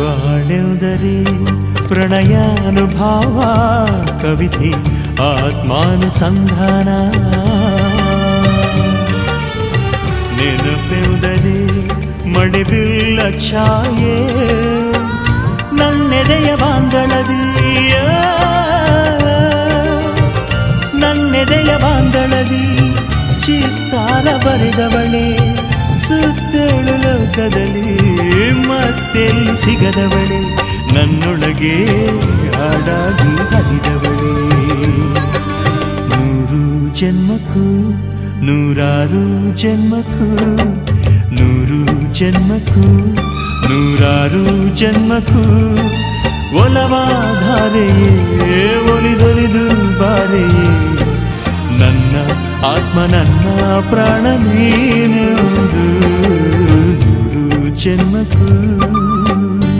ಬಾಳೆಂದರೆ ಪ್ರಣಯಾನುಭಾವ, ಕವಿತೆ ಆತ್ಮಾನುಸಂಧಾನ. ನೆನಪೆಂದರೆ ಮಳೆಬಿಲ್ಲ ಛಾಯೆ, ನನ್ನೆದೆಯ ಬಾಂದಳದಿಯ, ನನ್ನೆದೆಯ ಬಾಂದಳದಿ ಚಿತ್ತಾರ ಬರೆದವಳೆ. ಸುತ್ತೇಳು ಲೋಕದಲ್ಲಿ ಮತ್ತೆಲ್ಲಿ ಸಿಗದವಳೆ, ನನ್ನೊಳಗೆ ಹಾಡಾಗಿ ಹರಿದವಳೆ. 100 ಜನ್ಮಕ್ಕೂ 100 ಜನ್ಮಕ್ಕೂ, 100 ಜನ್ಮಕ್ಕೂ 100 ಜನ್ಮಕ್ಕೂ ಒಲವಾಧಾರೆಯೇ ಒಲಿದೊಲಿದು ಬಾರೆಯೇ. ನನ್ನ ಆತ್ಮ ನನ್ನ ಪ್ರಾಣ ನೀನೆಂದು 100 ಜನ್ಮಕ್ಕೂ